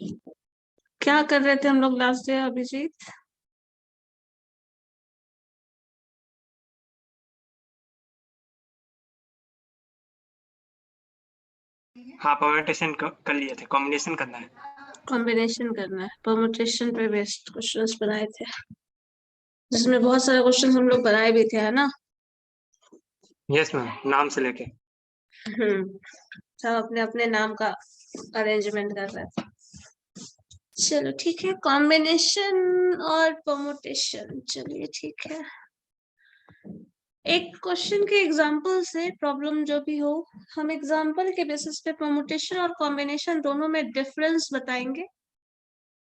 क्या कर रहे थे हम लोग लास्ट डे अभिजीत? हाँ, परम्यूटेशन कर लिए थे, कॉम्बिनेशन करना है। कॉम्बिनेशन करना है, परमुटेशन पे बेस्ड क्वेश्चंस बनाए थे, जिसमें बहुत सारे क्वेश्चंस हम लोग बनाए भी थे, है ना? यस मैम, नाम से लेके। सब अपने अपने नाम का अरेंजमेंट कर रहे थे। चलो ठीक है, कॉम्बिनेशन और परमुटेशन, चलिए ठीक है। एक क्वेश्चन के एग्जांपल से प्रॉब्लम जो भी हो, हम एग्जांपल के बेसिस पे परमुटेशन और कॉम्बिनेशन दोनों में डिफरेंस बताएंगे,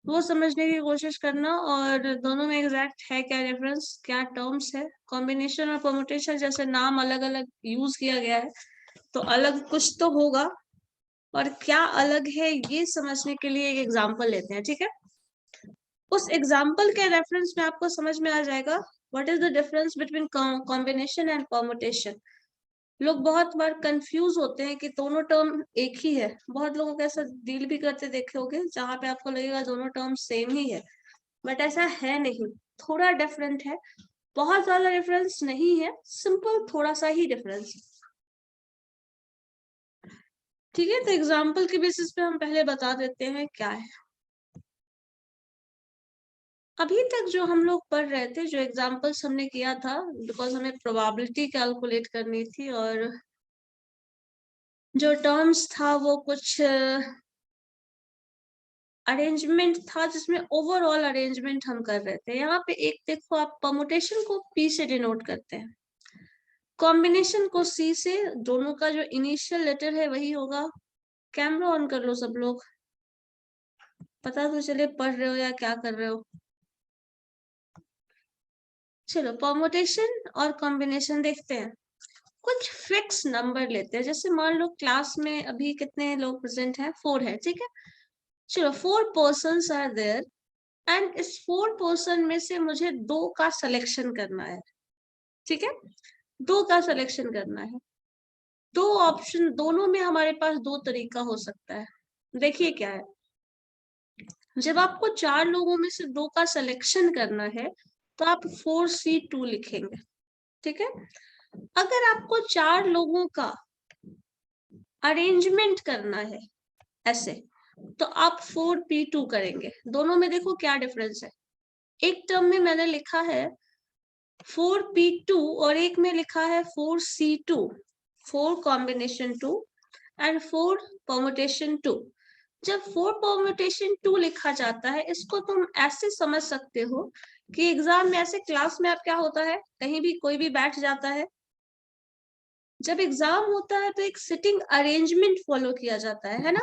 वो समझने की कोशिश करना। और दोनों में एग्जैक्ट है क्या डिफरेंस, क्या टर्म्स है। कॉम्बिनेशन और परमुटेशन जैसे नाम अलग अलग यूज किया गया है, तो अलग कुछ तो होगा, और क्या अलग है ये समझने के लिए एक एग्जांपल लेते हैं, ठीक है? उस एग्जांपल के रेफरेंस में आपको समझ में आ जाएगा what is the difference between combination and permutation. लोग बहुत बार कंफ्यूज होते हैं कि दोनों टर्म एक ही है। बहुत लोगों को ऐसा डील भी करते देखे होंगे जहां पे आपको लगेगा दोनों टर्म सेम ही है, बट ऐसा है नहीं, थोड़ा डिफरेंट है। बहुत ज्यादा डिफरेंस नहीं है, सिंपल थोड़ा सा ही डिफरेंस, ठीक है? तो एग्जांपल के बेसिस पे हम पहले बता देते हैं क्या है। अभी तक जो हम लोग पढ़ रहे थे, जो एग्जांपल्स हमने किया था, बिकॉज हमें प्रोबेबिलिटी कैलकुलेट करनी थी, और जो टर्म्स था वो कुछ अरेंजमेंट था, जिसमें ओवरऑल अरेंजमेंट हम कर रहे थे। यहाँ पे एक देखो, आप परमुटेशन को पी से डिनोट करते हैं, कॉम्बिनेशन को सी से। दोनों का जो इनिशियल लेटर है वही होगा। कैमरा ऑन कर लो सब लोग, पता तो चले पढ़ रहे हो या क्या कर रहे हो। चलो परमुटेशन और कॉम्बिनेशन देखते हैं। कुछ फिक्स नंबर लेते हैं, जैसे मान लो क्लास में अभी कितने लोग प्रेजेंट हैं, 4 है, ठीक है? चलो 4 पर्सन्स आर देयर, एंड इस 4 पर्सन में से मुझे 2 का सिलेक्शन करना है, ठीक है? 2 का सिलेक्शन करना है। दो ऑप्शन, दोनों में हमारे पास 2 तरीका हो सकता है। देखिए क्या है, जब आपको 4 लोगों में से 2 का सिलेक्शन करना है तो आप 4C2 लिखेंगे, ठीक है? अगर आपको 4 लोगों का अरेंजमेंट करना है ऐसे, तो आप 4P2 करेंगे। दोनों में देखो क्या डिफरेंस है। एक टर्म में मैंने लिखा है 4P2 और एक में लिखा है 4C2, 4 कॉम्बिनेशन 2 एंड 4 परमुटेशन 2। जब 4 परमुटेशन 2 लिखा जाता है, इसको तुम ऐसे समझ सकते हो कि एग्जाम में, ऐसे क्लास में आप क्या होता है, कहीं भी कोई भी बैठ जाता है, जब एग्जाम होता है तो एक सिटिंग अरेंजमेंट फॉलो किया जाता है ना?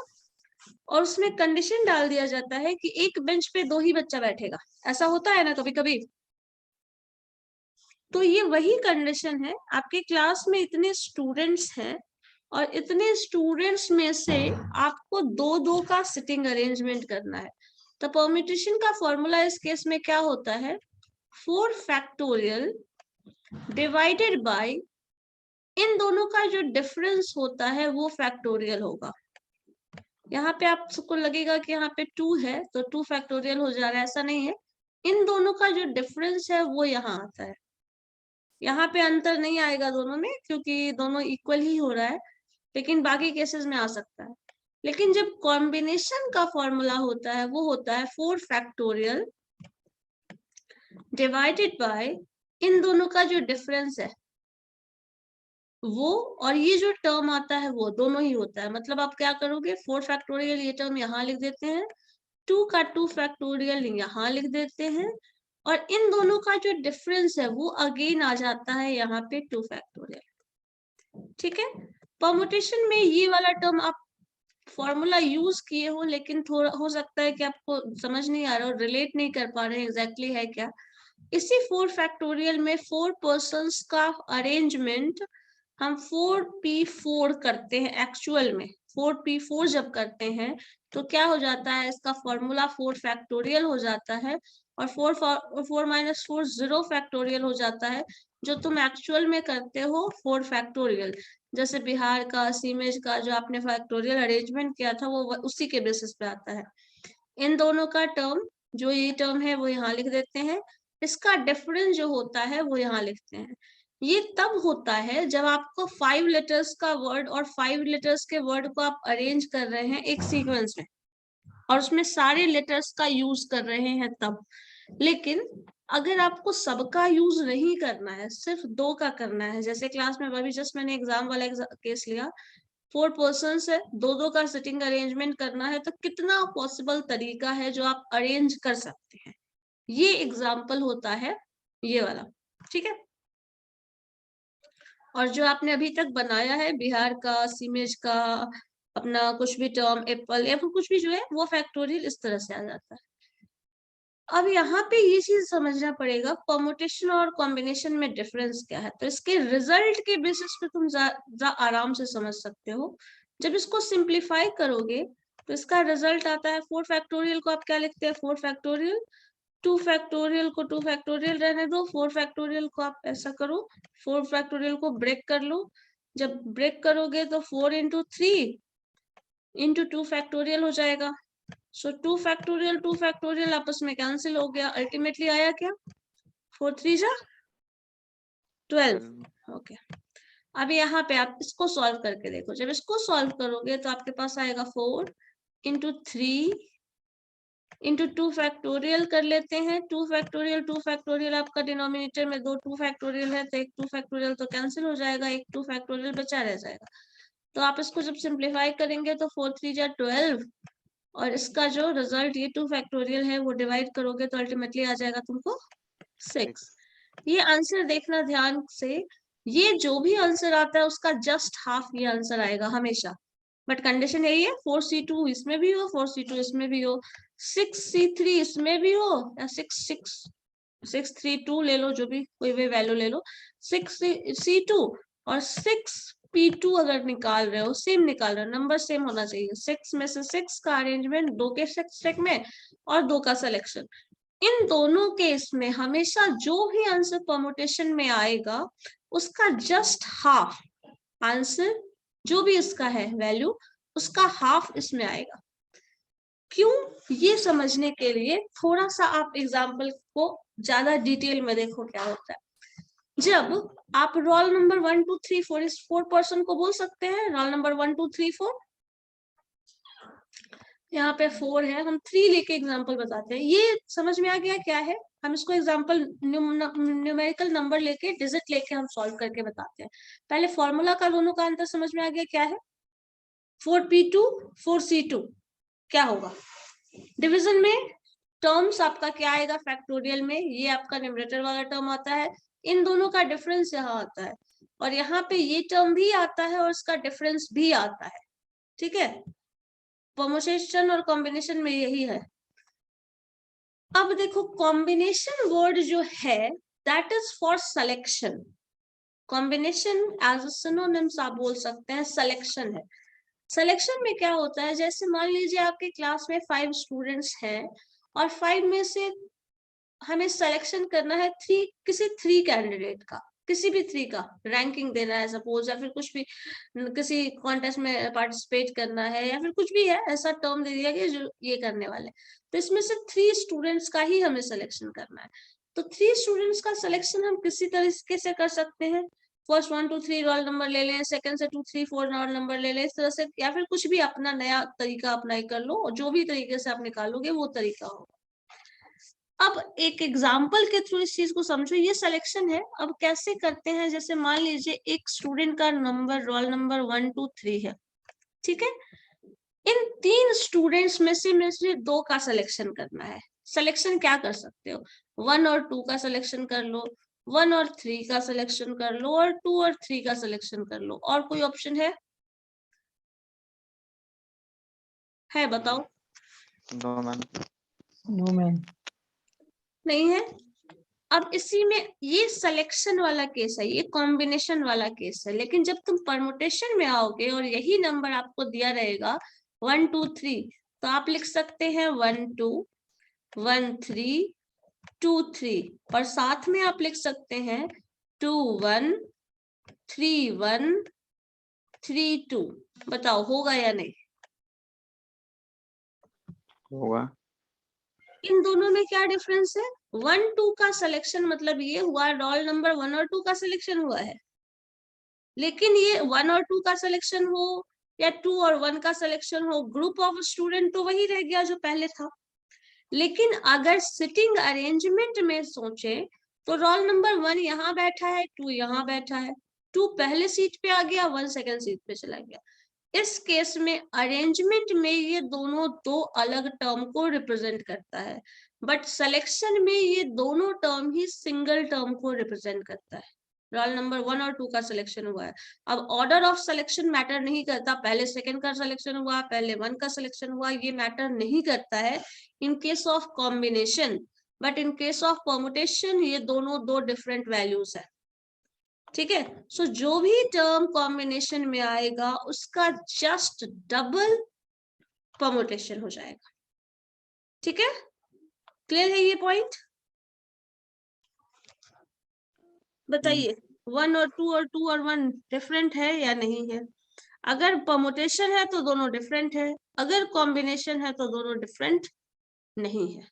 और उसमें कंडीशन डाल दिया जाता है कि एक बेंच पे 2 ही बच्चा बैठेगा। ऐसा होता है ना कभी कभी? तो ये वही कंडीशन है, आपके क्लास में इतने स्टूडेंट्स हैं, और इतने स्टूडेंट्स में से आपको 2-2 का सिटिंग अरेंजमेंट करना है। तो परम्यूटेशन का फॉर्मूला इस केस में क्या होता है, 4 फैक्टोरियल डिवाइडेड बाय, इन दोनों का जो डिफरेंस होता है वो फैक्टोरियल होगा। यहाँ पे आप सबको लगेगा कि यहाँ पे 2 है तो 2 फैक्टोरियल हो जा रहा है, ऐसा नहीं है। इन दोनों का जो डिफरेंस है वो यहाँ आता है। यहाँ पे अंतर नहीं आएगा दोनों में, क्योंकि दोनों इक्वल ही हो रहा है, लेकिन बाकी केसेस में आ सकता है। लेकिन जब कॉम्बिनेशन का फॉर्मूला होता है वो होता है 4 फैक्टोरियल डिवाइडेड बाय, इन दोनों का जो डिफरेंस है वो, और ये जो टर्म आता है वो दोनों ही होता है। मतलब आप क्या करोगे, 4 फैक्टोरियल ये टर्म यहाँ लिख देते हैं, 2 का 2 फैक्टोरियल यहाँ लिख देते हैं, और इन दोनों का जो डिफरेंस है वो अगेन आ जाता है यहाँ पे 2 फैक्टोरियल, ठीक है? परमुटेशन में ये वाला टर्म आप फॉर्मूला यूज किए हो, लेकिन थोड़ा हो सकता है कि आपको समझ नहीं आ रहा और रिलेट नहीं कर पा रहे हैं एग्जैक्टली है क्या। इसी 4 फैक्टोरियल में 4 पर्सन्स का अरेंजमेंट हम 4P4 करते हैं एक्चुअल में। 4P4 जब करते हैं तो क्या हो जाता है, इसका फॉर्मूला 4 फैक्टोरियल हो जाता है, और 4 माइनस 4 0 फैक्टोरियल हो जाता है। जो तुम एक्चुअल में करते हो 4 फैक्टोरियल, जैसे बिहार का, सीमेज का जो आपने फैक्टोरियल अरेंजमेंट किया था, वो उसी के बेसिस पे आता है। इन दोनों का टर्म, जो ये टर्म है वो यहाँ लिख देते हैं, इसका डिफरेंस जो होता है वो यहाँ लिखते हैं। ये तब होता है जब आपको 5 लेटर्स का वर्ड और 5 लेटर्स के वर्ड को आप अरेंज कर रहे हैं एक सीक्वेंस में, और उसमें सारे लेटर्स का यूज कर रहे हैं तब। लेकिन अगर आपको सबका यूज नहीं करना है, सिर्फ 2 का करना है, जैसे क्लास में अभी जस्ट मैंने एग्जाम वाला केस लिया, 4 पर्सन्स है, 2-2 का सिटिंग अरेंजमेंट करना है, तो कितना पॉसिबल तरीका है जो आप अरेंज कर सकते हैं। ये एग्जाम्पल होता है ये वाला, ठीक है। और जो आपने अभी तक बनाया है बिहार का, सीमेज का, अपना कुछ भी टर्म, एप्पल या फिर कुछ भी जो है वो फैक्टोरियल इस तरह से आ जाता है। अब यहाँ पे ये चीज समझना पड़ेगा, परमुटेशन और कॉम्बिनेशन में डिफरेंस क्या है। तो इसके रिजल्ट के बेसिस पे तुम ज्यादा आराम से समझ सकते हो। जब इसको सिंप्लीफाई करोगे तो इसका रिजल्ट आता है 4 फैक्टोरियल को आप क्या लिखते हैं, 4 फैक्टोरियल, 2 फैक्टोरियल को 2 फैक्टोरियल रहने दो, 4 फैक्टोरियल को आप ऐसा करो, 4 फैक्टोरियल को ब्रेक कर लो। जब ब्रेक करोगे तो 4 इंटू 3 इंटू 2 फैक्टोरियल हो जाएगा। सो 2 फैक्टोरियल आपस में कैंसिल हो गया, अल्टीमेटली आया क्या, 4 3 जा 12। ओके, अब यहाँ पे आप इसको सॉल्व करके देखो। जब इसको सॉल्व करोगे तो आपके पास आएगा 4 इंटू 3 इंटू 2 फैक्टोरियल कर लेते हैं, 2 फैक्टोरियल आपका डिनोमिनेटर में 2 2 फैक्टोरियल है, तो एक 2 फैक्टोरियल तो कैंसिल हो जाएगा, एक 2 फैक्टोरियल बचा रह जाएगा। तो आप इसको जब सिंप्लीफाई करेंगे तो 4 3 जा 12, और इसका जो रिजल्ट ये 2 फैक्टोरियल है वो डिवाइड करोगे तो अल्टीमेटली आ जाएगा तुमको 6। ये आंसर देखना ध्यान से, ये जो भी आंसर आता है उसका जस्ट हाफ ये आंसर आएगा हमेशा। बट कंडीशन यही है 4C2 इसमें भी हो, 4C2 इसमें भी हो, 6C3 इसमें भी हो, या 632 ले लो, जो भी कोई भी वैल्यू ले लो, 6C2 और 6P2 अगर निकाल रहे हो, सेम निकाल रहे हो, नंबर सेम होना चाहिए। 6 में से 6 का अरेंजमेंट 2 के सेट में और 2 का सिलेक्शन। इन दोनों केस में हमेशा जो भी आंसर परमुटेशन में आएगा उसका जस्ट हाफ आंसर, जो भी इसका है वैल्यू, उसका हाफ इसमें आएगा। क्यों, ये समझने के लिए थोड़ा सा आप एग्जाम्पल को ज्यादा डिटेल में देखो क्या होता है। जब आप रोल नंबर 1 2 3 4 इस 4 पर्सन को बोल सकते हैं, रोल नंबर 1 2 3 4, यहाँ पे 4 है, हम 3 लेके एग्जाम्पल बताते हैं। ये समझ में आ गया क्या है, हम इसको एग्जाम्पल न्यूमेरिकल नंबर लेके, डिजिट लेके हम सॉल्व करके बताते हैं। पहले फॉर्मूला का दोनों का अंतर समझ में आ गया क्या है, 4P2 4C2 क्या होगा, डिवीजन में टर्म्स आपका क्या आएगा, फैक्टोरियल में ये आपका न्यूमरेटर वाला टर्म आता है, इन दोनों का डिफरेंस यहाँ आता है, और यहाँ पे ये टर्म भी आता है और इसका डिफरेंस भी आता है, ठीक है। परमुटेशन और कॉम्बिनेशन में यही है। अब देखो कॉम्बिनेशन वर्ड जो है that is for selection, combination as a synonyms आप बोल सकते हैं सिलेक्शन है। सिलेक्शन में क्या होता है, जैसे मान लीजिए आपके क्लास में 5 स्टूडेंट्स हैं और 5 में से हमें सिलेक्शन करना है किसी 3 कैंडिडेट का, किसी भी 3 का रैंकिंग देना है सपोज, या फिर कुछ भी किसी कॉन्टेस्ट में पार्टिसिपेट करना है, या फिर कुछ भी है ऐसा टर्म दे दिया गया जो ये करने वाले, तो इसमें से 3 स्टूडेंट्स का ही हमें सिलेक्शन करना है। तो 3 स्टूडेंट्स का सिलेक्शन हम किसी तरीके से कर सकते हैं, फर्स्ट 1 2 3 रोल नंबर ले लें, सेकंड से 2 3 4 रोल नंबर ले लें, इस तरह से, या फिर कुछ भी अपना नया तरीका अप्लाई कर लो, और जो भी तरीके से आप निकालोगे वो तरीका होगा। अब एक एग्जाम्पल के थ्रू इस चीज को समझो, ये सिलेक्शन है। अब कैसे करते हैं, जैसे मान लीजिए एक स्टूडेंट का नंबर रोल नंबर 1 2 3 है, ठीक है, इन 3 स्टूडेंट्स में से 2 का सिलेक्शन करना है। सिलेक्शन क्या कर सकते हो, 1 और 2 का सिलेक्शन कर लो, 1 और 3 का सिलेक्शन कर लो, और 2 और 3 का सिलेक्शन कर लो। और कोई ऑप्शन है बताओ। नो मैम नहीं है। अब इसी में ये सिलेक्शन वाला केस है, ये कॉम्बिनेशन वाला केस है, लेकिन जब तुम परमुटेशन में आओगे और यही नंबर आपको दिया रहेगा 1 2 3, तो आप लिख सकते हैं 1 2 1 3 2 3, और साथ में आप लिख सकते हैं 2 1 3 1 3 2। बताओ होगा या नहीं, होगा। इन दोनों में क्या डिफरेंस है? 1 2 का सिलेक्शन मतलब ये हुआ रोल नंबर 1 और 2 का सिलेक्शन हुआ है, लेकिन ये 1 और 2 का सिलेक्शन हो या 2 और 1 का सिलेक्शन हो, ग्रुप ऑफ स्टूडेंट तो वही रह गया जो पहले था। लेकिन अगर सिटिंग अरेंजमेंट में सोचे तो रोल नंबर 1 यहाँ बैठा है, 2 यहाँ बैठा है, 2 पहले सीट पे आ गया, 1 सेकंड सीट पे चला गया। इस केस में अरेंजमेंट में ये दोनों दो अलग टर्म को रिप्रेजेंट करता है, बट सिलेक्शन में ये दोनों टर्म ही सिंगल टर्म को रिप्रेजेंट करता है। रोल नंबर 1 और 2 का सिलेक्शन हुआ है। अब ऑर्डर ऑफ सिलेक्शन मैटर नहीं करता, पहले सेकंड का सिलेक्शन हुआ, पहले 1 का सिलेक्शन हुआ, ये मैटर नहीं करता है in case of combination, but in case of permutation ये दोनों दो डिफरेंट वैल्यूज है। ठीक है, सो जो भी टर्म कॉम्बिनेशन में आएगा उसका जस्ट डबल परमुटेशन हो जाएगा। ठीक है, क्लियर है ये पॉइंट? बताइए 1 और 2 और 2 और 1 डिफरेंट है या नहीं है? अगर परमुटेशन है तो दोनों डिफरेंट है, अगर कॉम्बिनेशन है तो दोनों डिफरेंट नहीं है।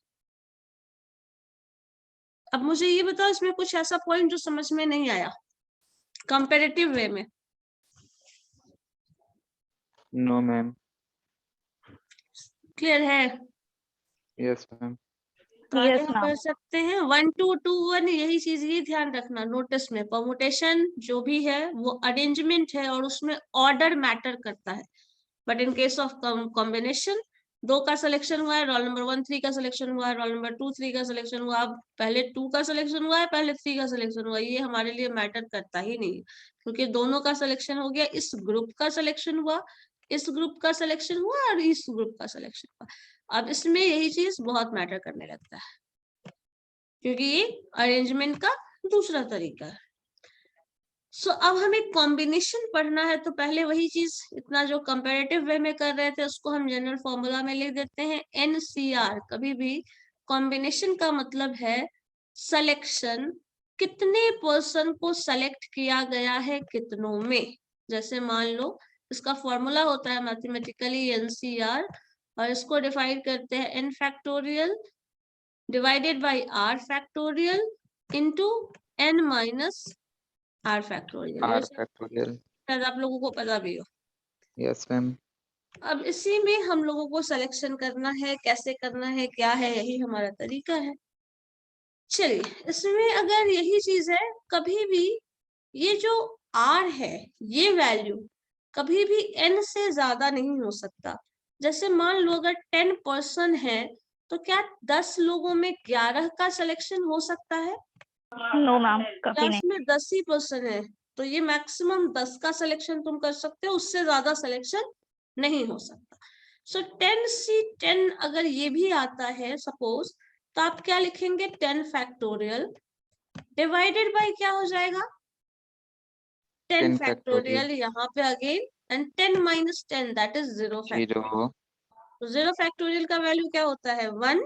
अब मुझे ये बताओ इसमें कुछ ऐसा पॉइंट जो समझ में नहीं आया कंपैरेटिव वे में? No ma'am. क्लियर है? Yes ma'am. तो आगे Yes, हम ma'am. पढ़ सकते हैं 1 2 2 1। यही चीज ये ध्यान रखना, नोटिस में परमुटेशन जो भी है वो अरेंजमेंट है और उसमें ऑर्डर मैटर करता है, but in case of combination 2 का सिलेक्शन हुआ है, रोल नंबर 1 3 का सिलेक्शन हुआ है, रोल नंबर 2 3 का सिलेक्शन हुआ, अब पहले 2 का सिलेक्शन हुआ है, पहले 3 का सिलेक्शन हुआ, ये हमारे लिए मैटर करता ही नहीं, क्योंकि दोनों का सिलेक्शन हो गया, इस ग्रुप का सिलेक्शन हुआ, इस ग्रुप का सिलेक्शन हुआ और इस ग्रुप का सिलेक्शन हुआ। अब इसमें यही चीज बहुत मैटर करने लगता है, क्योंकि ये अरेंजमेंट का दूसरा तरीका है। सो अब हमें कॉम्बिनेशन पढ़ना है, तो पहले वही चीज इतना जो कंपैरेटिव वे में कर रहे थे उसको हम जनरल फॉर्मूला में लिख देते हैं NCR। कभी भी कॉम्बिनेशन का मतलब है सिलेक्शन, कितने पर्सन को सेलेक्ट किया गया है कितनों में। जैसे मान लो इसका फॉर्मूला होता है मैथमेटिकली NCR, और इसको डिफाइन करते हैं n factorial divided by r factorial into n minus r factorial. R factorial. शायद आप लोगों को पता भी हो। Yes ma'am. अब इसी में हम लोगों को सिलेक्शन करना है, कैसे करना है, क्या है, यही हमारा तरीका है। चलिए, इसमें अगर यही चीज है, कभी भी ये जो r है ये वैल्यू कभी भी n से ज्यादा नहीं हो सकता। जैसे मान लो अगर 10% है तो क्या 10 लोगों में 11 का सिलेक्शन हो सकता है? No, ma'am. कभी क्लास नहीं. में 10 ही पर्सन है तो ये मैक्सिमम 10 का सिलेक्शन तुम कर सकते हो, उससे ज्यादा सिलेक्शन नहीं हो सकता। सो 10 अगर ये भी आता है सपोज, तो आप क्या लिखेंगे 10 फैक्टोरियल डिवाइडेड बाय क्या हो जाएगा 10 फैक्टोरियल यहाँ पे again, and 10 minus 10 that is 0 factorial. तो 0 फैक्टोरियल का वैल्यू क्या होता है 1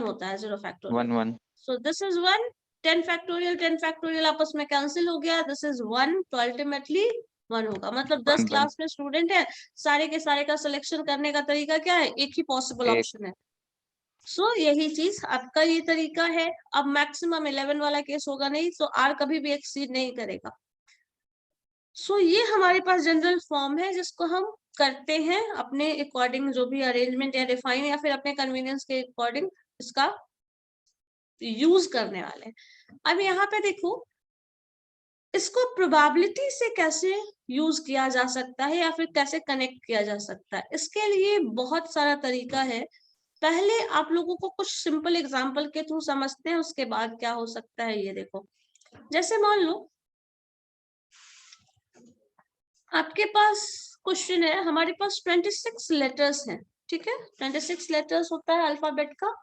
होता है 0 factorial. 1 1। So this is 1, 10 factorial आपस में कैंसिल हो गया, दिस इज 1, तो अल्टीमेटली 1 होगा। मतलब 10 क्लास में स्टूडेंट है, सारे के सारे का सिलेक्शन करने का तरीका क्या है, एक ही पॉसिबल ऑप्शन है। सो यही चीज आपका ये तरीका है। अब मैक्सिमम 11 वाला केस होगा नहीं, सो R कभी भी एक्सीड नहीं करेगा। सो ये हमारे पास जनरल फॉर्म है जिसको हम करते हैं अपने अकॉर्डिंग, जो भी अरेंजमेंट या डिफाइन या फिर अपने कन्वीनियंस के अकॉर्डिंग इसका यूज करने वाले हैं। अब यहाँ पे देखो इसको प्रोबेबिलिटी से कैसे यूज किया जा सकता है या फिर कैसे कनेक्ट किया जा सकता है, इसके लिए बहुत सारा तरीका है। पहले आप लोगों को कुछ सिंपल एग्जांपल के थ्रू समझते हैं, उसके बाद क्या हो सकता है ये देखो। जैसे मान लो आपके पास क्वेश्चन है, हमारे पास 26 लेटर्स हैं, ठीक है, 26 लेटर्स होता है अल्फाबेट का,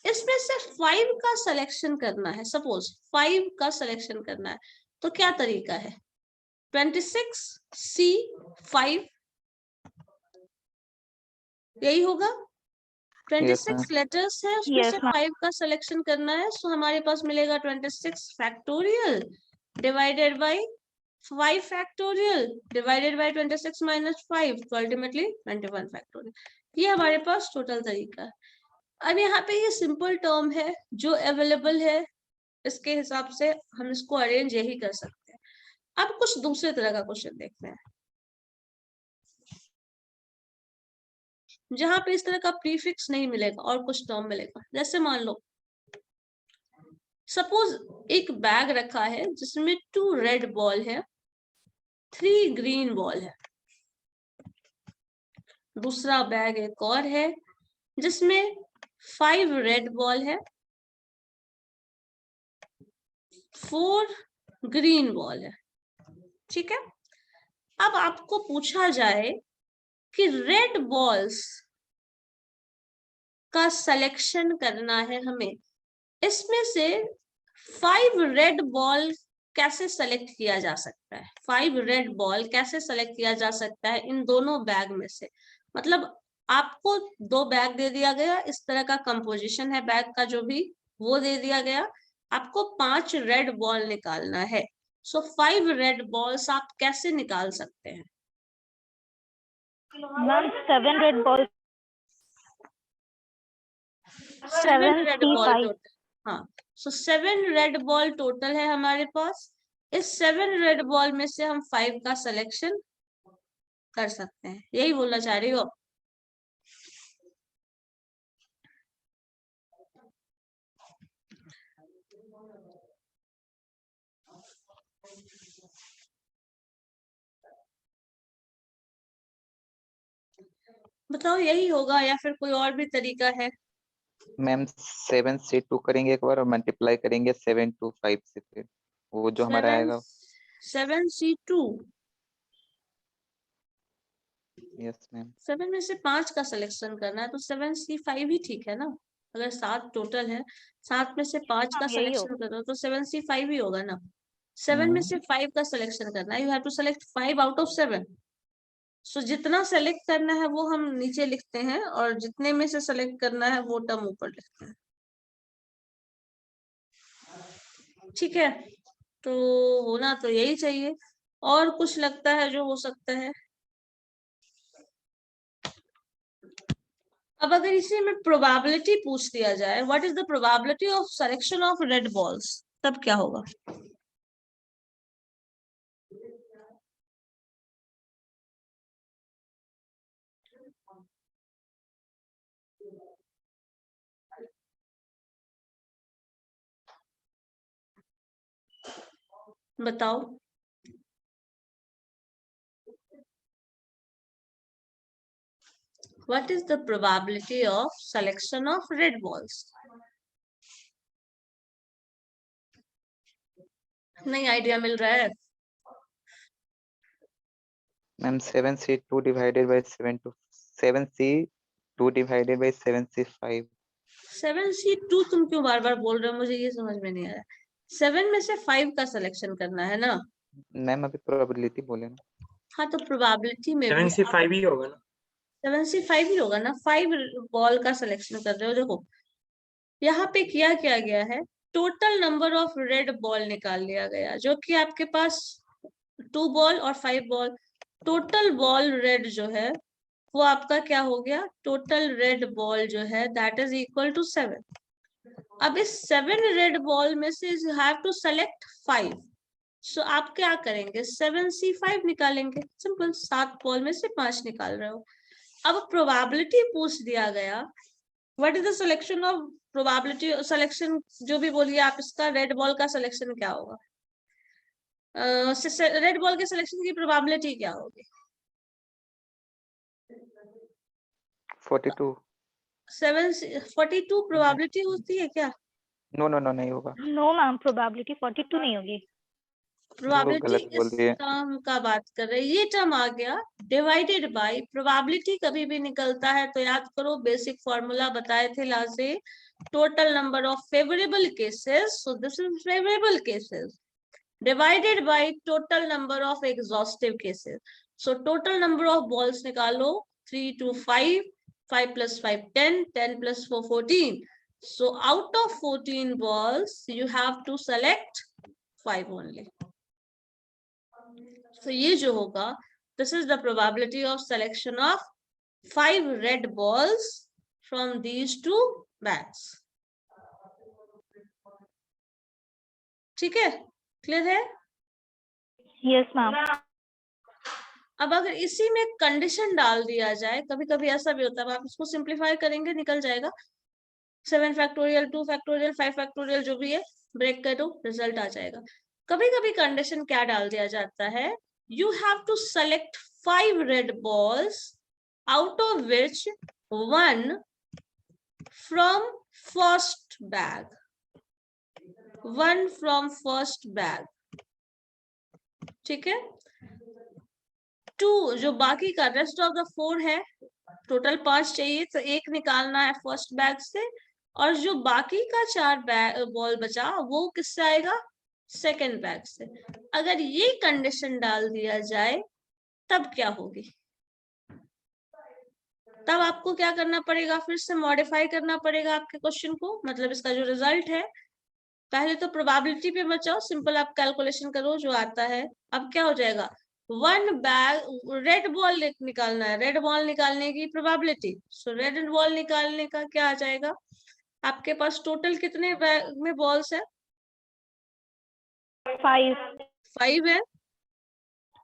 इसमें से 5 का सिलेक्शन करना है। सपोज 5 का सिलेक्शन करना है, तो क्या तरीका है 26C5 यही होगा। 26 लेटर्स है, उसमें Yes, से ma'am. 5 का सिलेक्शन करना है, सो हमारे पास मिलेगा 26 factorial divided bye 5 factorial divided bye 26 minus 5, तो अल्टीमेटली 21 फैक्टोरियल। ये हमारे पास टोटल तरीका है। अब यहाँ पे ये सिंपल टर्म है जो अवेलेबल है, इसके हिसाब से हम इसको अरेंज यही कर सकते हैं। अब कुछ दूसरे तरह का क्वेश्चन देखते हैं, जहां पे इस तरह का प्रीफिक्स नहीं मिलेगा और कुछ टर्म मिलेगा। जैसे मान लो सपोज एक बैग रखा है जिसमें 2 रेड बॉल है, 3 ग्रीन बॉल है। दूसरा बैग एक और है जिसमें 5 रेड बॉल है, 4 ग्रीन बॉल है। ठीक है, अब आपको पूछा जाए कि रेड बॉल्स का सिलेक्शन करना है हमें, इसमें से 5 रेड बॉल कैसे सेलेक्ट किया जा सकता है, 5 रेड बॉल कैसे सेलेक्ट किया जा सकता है इन दोनों बैग में से। मतलब आपको 2 बैग दे दिया गया, इस तरह का कंपोजिशन है बैग का जो भी, वो दे दिया गया, आपको 5 रेड बॉल निकालना है। सो 5 रेड बॉल्स आप कैसे निकाल सकते हैं? Ma'am 7 red ball 7 red ball 7C5 total. हाँ, सो 7 रेड बॉल टोटल है हमारे पास। इस 7 रेड बॉल में से हम 5 का सिलेक्शन कर सकते हैं, यही बोलना चाह रही हो? बताओ यही होगा या फिर कोई और भी तरीका है? मैम 7 से 2 करेंगे एक बार और मल्टीप्लाई करेंगे 7 to 5 से, फिर वो जो हमारा आएगा। 7C2। Yes ma'am. 7 में से 5 का सिलेक्शन करना है तो 7C5 ही ठीक है ना। अगर 7 टोटल है, 7 में से 5 का हाँ, यही सिलेक्शन होगा। करो तो 7C5 ही होगा ना। 7 में से 5 का सिलेक्शन करना है, you have to select 5 out of 7। So जितना सेलेक्ट करना है वो हम नीचे लिखते हैं और जितने में से सेलेक्ट करना है वो टर्म ऊपर लिखते हैं। ठीक है, तो होना तो यही चाहिए। और कुछ लगता है जो हो सकता है? अब अगर इसी में प्रोबेबिलिटी पूछ दिया जाए, what is the probability of selection of red balls, तब क्या होगा? बताओ। What is the probability of selection of red balls? नहीं आइडिया मिल रहा है? Ma'am 7C2 divided by 7C2 divided by 7C5। 7C2 तुम क्यों बार बार बोल रहे हो, मुझे ये समझ में नहीं आया। 7 में से 5 का सिलेक्शन करना है ना। मैम अभी प्रोबेबिलिटी बोले ना। हाँ, तो प्रोबेबिलिटी में भी 7C5 ही होगा ना। 7C5 ही होगा ना। 5 बॉल का सिलेक्शन कर रहे हो। देखो यहाँ पे क्या किया गया है, total number of red ball निकाल लिया गया, जो कि आपके पास 2 बॉल और 5 बॉल, टोटल बॉल रेड जो है वो आपका क्या हो गया, टोटल रेड बॉल जो है दैट इज इक्वल टू 7। अब इस 7 रेड बॉल में से यू हैव टू सेलेक्ट 5। सो आप क्या करेंगे, 7C5 निकालेंगे। सिंपल, 7 बॉल में से 5 निकाल रहे हो। अब प्रोबेबिलिटी पूछ दिया गया, what is the selection of probability selection, जो भी बोलिए आप, इसका रेड बॉल का सिलेक्शन क्या होगा, रेड बॉल के सिलेक्शन की प्रोबेबिलिटी क्या होगी? 42। 42 प्रोबेबिलिटी होती है क्या? नो नो नो नहीं होगा, नो मैम, प्रोबेबिलिटी 42 नहीं होगी। वो प्रोबेबिलिटी गलत बोल इस दिए। टर्म का बात कर रहे हैं, ये टर्म आ गया डिवाइडेड बाय प्रोबेबिलिटी। कभी भी निकलता है तो याद करो, बेसिक फॉर्मूला बताए थे लास्ट से, total number of favourable cases, so this is favourable cases, divided by total number of exhaustive cases. So total number of balls निकालो, 3 to 5, 5 plus 5 10, 10 plus 4 14। So out of 14 balls you have to select 5 only. So ये जो होगा, this is the probability of selection of 5 red balls from these two bags. ठीक है, clear है? Yes, ma'am. अब अगर इसी में कंडीशन डाल दिया जाए, कभी कभी ऐसा भी होता है, आप इसको सिंप्लीफाई करेंगे निकल जाएगा 7 फैक्टोरियल 2 फैक्टोरियल 5 फैक्टोरियल जो भी है, ब्रेक करो रिजल्ट आ जाएगा। कभी कभी कंडीशन क्या डाल दिया जाता है, you have to select 5 red balls out of which 1 from first bag, 1 from first bag, ठीक है। 2 जो बाकी का रेस्ट ऑफ द 4 है, टोटल 5 चाहिए तो 1 निकालना है फर्स्ट बैग से, और जो बाकी का 4 बॉल बचा वो किससे आएगा, सेकेंड बैग से। अगर ये कंडीशन डाल दिया जाए तब क्या होगी, तब आपको क्या करना पड़ेगा, फिर से मॉडिफाई करना पड़ेगा आपके क्वेश्चन को। मतलब इसका जो रिजल्ट है, पहले तो प्रोबेबिलिटी पे बचाओ, सिंपल आप कैलकुलेशन करो जो आता है। अब क्या हो जाएगा, 1 बैग रेड बॉल निकालना है, रेड बॉल निकालने की प्रोबेबिलिटी, सो रेड बॉल निकालने का क्या आ जाएगा, आपके पास टोटल कितने बैग में बॉल्स है, 5 है,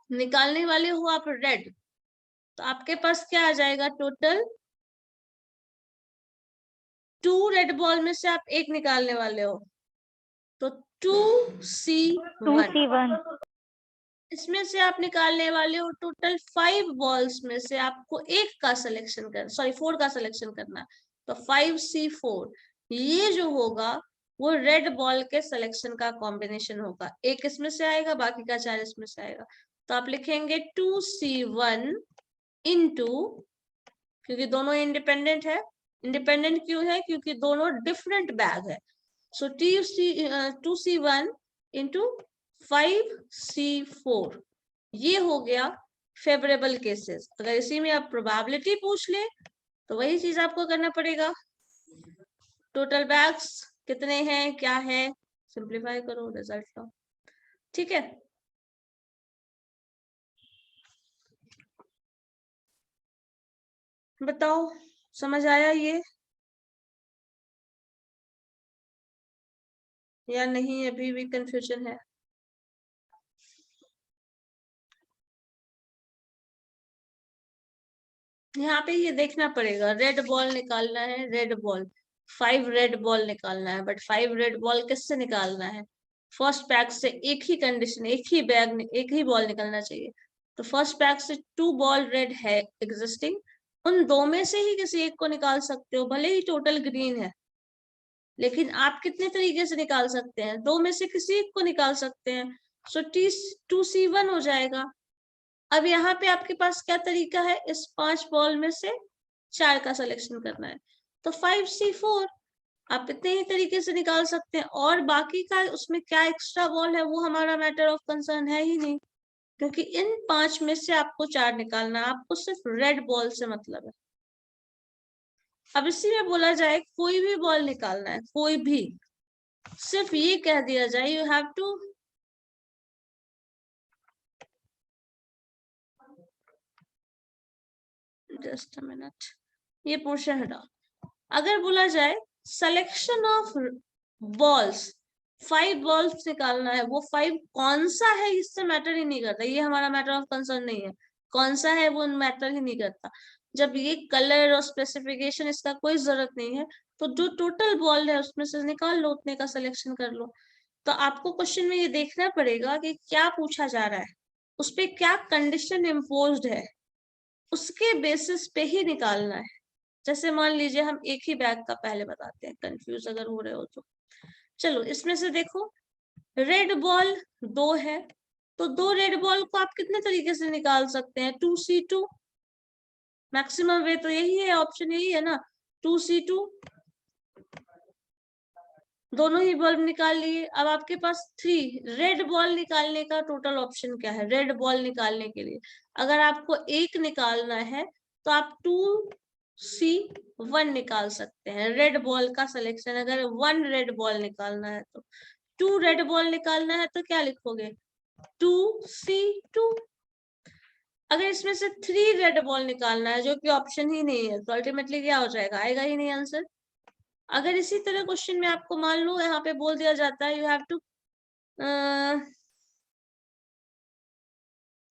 निकालने वाले हो आप रेड, तो आपके पास क्या आ जाएगा टोटल, 2 रेड बॉल में से आप 1 निकालने वाले हो, तो 2C1, इसमें से आप निकालने वाले हो टोटल 5 बॉल्स में से आपको 1 का सिलेक्शन कर, सॉरी 4 का सिलेक्शन करना है, तो 5C4 ये जो होगा वो रेड बॉल के सिलेक्शन का कॉम्बिनेशन होगा, 1 इसमें से आएगा, बाकी का 4 इसमें से आएगा। तो आप लिखेंगे 2C1 इंटू, क्योंकि दोनों इंडिपेंडेंट है, इंडिपेंडेंट क्यों है, क्योंकि दोनों डिफरेंट बैग है, सो 2C1 इंटू 5C4 ये हो गया फेवरेबल केसेस। अगर इसी में आप प्रोबेबिलिटी पूछ ले तो वही चीज आपको करना पड़ेगा, टोटल बैग्स कितने हैं क्या है, सिंप्लीफाई करो रिजल्ट लो, ठीक है। बताओ समझ आया ये या नहीं, अभी भी कंफ्यूजन है? यहाँ पे ये देखना पड़ेगा, रेड बॉल निकालना है, रेड बॉल 5 रेड बॉल निकालना है, बट 5 रेड बॉल किससे निकालना है, फर्स्ट बैग से। एक ही कंडीशन, एक ही बॉल निकलना चाहिए, तो फर्स्ट बैग से 2 बॉल रेड है एग्जिस्टिंग, उन 2 में से ही किसी एक को निकाल सकते हो, भले ही टोटल ग्रीन है, लेकिन आप कितने तरीके से निकाल सकते हैं, 2 में से किसी एक को निकाल सकते हैं, सो 2C1 हो जाएगा। अब यहाँ पे आपके पास क्या तरीका है, इस 5 बॉल में से 4 का सिलेक्शन करना है, तो 5C4 आप इतने ही तरीके से निकाल सकते हैं, और बाकी का उसमें क्या एक्स्ट्रा बॉल है वो हमारा मैटर ऑफ कंसर्न है ही नहीं, क्योंकि इन 5 में से आपको 4 निकालना है, आपको सिर्फ रेड बॉल से मतलब है। अब इसी में बोला जाए कोई भी बॉल निकालना है, कोई भी, सिर्फ ये कह दिया जाए you have to just a minute, ये पोर्शन हटाओ। अगर बोला जाए सिलेक्शन ऑफ बॉल्स, 5 बॉल्स निकालना है, वो 5 कौन सा है इससे मैटर ही नहीं करता, ये हमारा मैटर ऑफ कंसर्न नहीं है, कौन सा है वो मैटर ही नहीं करता। जब ये कलर और स्पेसिफिकेशन इसका कोई जरूरत नहीं है, तो जो टोटल बॉल है उसमें से निकाल लो, उतने का सिलेक्शन कर लो। तो आपको क्वेश्चन में ये देखना पड़ेगा कि क्या पूछा जा रहा है, उस पर क्या कंडीशन इम्पोज्ड है, उसके बेसिस पे ही निकालना है। जैसे मान लीजिए हम एक ही बैग का पहले बताते हैं, कंफ्यूज अगर हो रहे हो तो। चलो इसमें से देखो, रेड बॉल 2 है, तो 2 रेड बॉल को आप कितने तरीके से निकाल सकते हैं, 2C2, मैक्सिमम वे तो यही है, ऑप्शन यही है ना, 2C2, दोनों ही बॉल निकाल लिए। अब आपके पास 3 रेड बॉल निकालने का टोटल ऑप्शन क्या है, रेड बॉल निकालने के लिए अगर आपको 1 निकालना है तो आप 2C1 निकाल सकते हैं, रेड बॉल का सिलेक्शन। अगर 1 रेड बॉल निकालना है तो 2 रेड बॉल निकालना है तो क्या लिखोगे, 2C2। अगर इसमें से 3 रेड बॉल निकालना है, जो कि ऑप्शन ही नहीं है, तो अल्टीमेटली क्या हो जाएगा, आएगा ही नहीं आंसर। अगर इसी तरह क्वेश्चन में आपको मान लो यहाँ पे बोल दिया जाता है you have to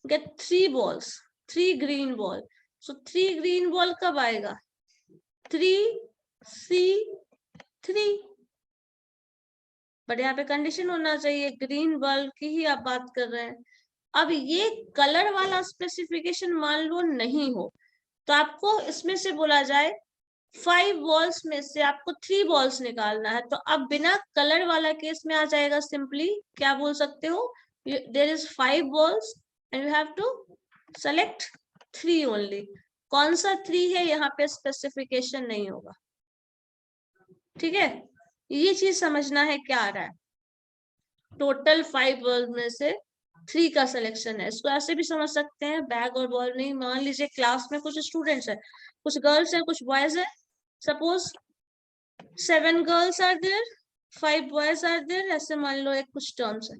get 3 balls, 3 green ball. So 3 green ball कब आएगा? 3C3. बट यहाँ पे कंडीशन होना चाहिए ग्रीन बॉल की ही आप बात कर रहे हैं। अब ये कलर वाला स्पेसिफिकेशन मान लो नहीं हो तो आपको इसमें से बोला जाए 5 बॉल्स में से आपको 3 बॉल्स निकालना है, तो अब बिना कलर वाला केस में आ जाएगा सिंपली क्या बोल सकते हो, there is 5 balls and you have to select 3 only. कौन सा 3 है यहाँ पे स्पेसिफिकेशन नहीं होगा। ठीक है, ये चीज समझना है क्या आ रहा है। टोटल 5 बॉल में से 3 का सिलेक्शन है। इसको ऐसे भी समझ सकते हैं बैग और बॉल नहीं। मान लीजिए क्लास में कुछ स्टूडेंट्स है, कुछ गर्ल्स है कुछ बॉयज है। Suppose 7 girls are there, 5 boys are there, ऐसे मान लो एक कुछ टर्म्स है।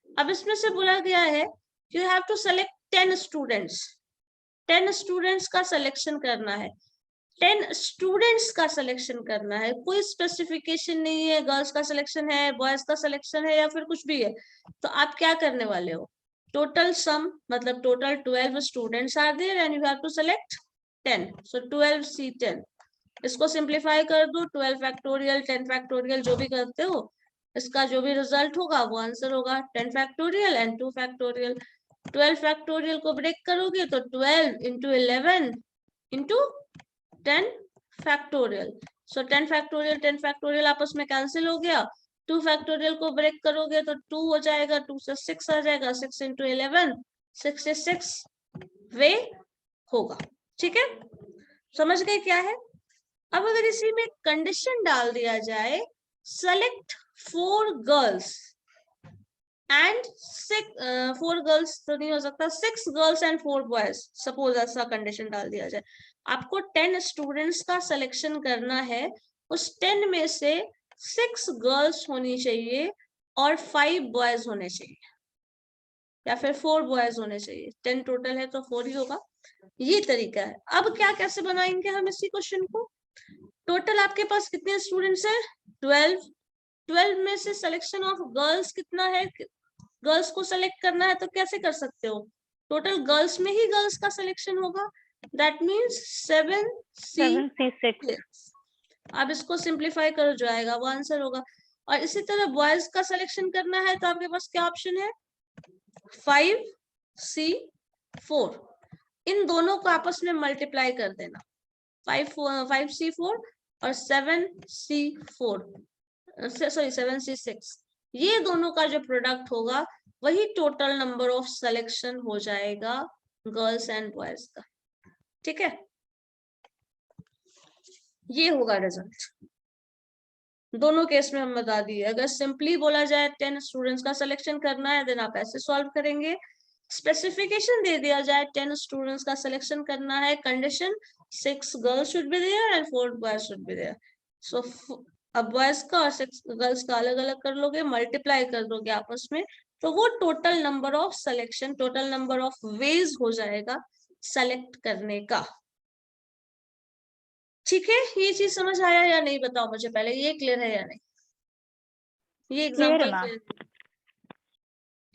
अब इसमें से बोला गया है you have to select 10 students. 10 students का सिलेक्शन करना है। 10 students का सिलेक्शन करना है, कोई स्पेसिफिकेशन नहीं है गर्ल्स का सिलेक्शन है बॉयज का सिलेक्शन है या फिर कुछ भी है। तो आप क्या करने वाले हो, टोटल सम मतलब total 12 students are there and you have to select 10. So 12C10. इसको सिंप्लीफाई कर दो, 12 फैक्टोरियल 10 फैक्टोरियल जो भी करते हो, इसका जो भी रिजल्ट होगा वो आंसर होगा 10 फैक्टोरियल एंड 2 फैक्टोरियल। 12 फैक्टोरियल को ब्रेक करोगे तो 12 into 11 into 10 फैक्टोरियल। सो 10 फैक्टोरियल आपस में कैंसिल हो गया। 2 फैक्टोरियल को ब्रेक करोगे तो 2 हो जाएगा, 2 से 6 आ जाएगा, 6 into 11 66 वे होगा। ठीक है, समझ गए क्या है। अब अगर इसी में कंडीशन डाल दिया जाए सेलेक्ट 4 गर्ल्स एंड 4 गर्ल्स तो नहीं हो सकता, 6 गर्ल्स एंड 4 बॉयज, सपोज ऐसा कंडीशन डाल दिया जाए। आपको 10 स्टूडेंट्स का सिलेक्शन करना है, उस 10 में से 6 गर्ल्स होनी चाहिए और 5 बॉयज होने चाहिए या फिर 4 बॉयज होने चाहिए। 10 टोटल है तो 4 ही होगा। ये तरीका है। अब क्या कैसे बनाएंगे हम इसी क्वेश्चन को। टोटल आपके पास कितने स्टूडेंट्स हैं 12। 12 में से सिलेक्शन ऑफ गर्ल्स कितना है, गर्ल्स को सेलेक्ट करना है तो कैसे कर सकते हो, टोटल गर्ल्स में ही गर्ल्स का सिलेक्शन होगा, दैट मींस 7C6। अब इसको सिंप्लीफाई कर जो आएगा वो आंसर होगा। और इसी तरह बॉयज का सिलेक्शन करना है तो आपके पास क्या ऑप्शन है 5C4। इन दोनों को आपस में मल्टीप्लाई कर देना, 5C4 और 7C6, ये दोनों का जो प्रोडक्ट होगा वही टोटल नंबर ऑफ सिलेक्शन हो जाएगा गर्ल्स एंड बॉयज का। ठीक है, ये होगा रिजल्ट। दोनों केस में हम बता दिए। अगर सिंपली बोला जाए 10 स्टूडेंट्स का सिलेक्शन करना है देन आप ऐसे सॉल्व करेंगे। स्पेसिफिकेशन दे दिया जाए 10 स्टूडेंट्स का सिलेक्शन करना है, condition 6 girls should be there and 4 boys should be there. So अब बॉयज का और 6 गर्ल्स का अलग अलग कर लोगे, मल्टीप्लाई कर दोगे आपस में, तो वो total number of selection, total number of ways हो जाएगा सेलेक्ट करने का। ठीक है, ये चीज समझ आया या नहीं बताओ मुझे पहले, ये क्लियर है या नहीं, ये एग्जांपल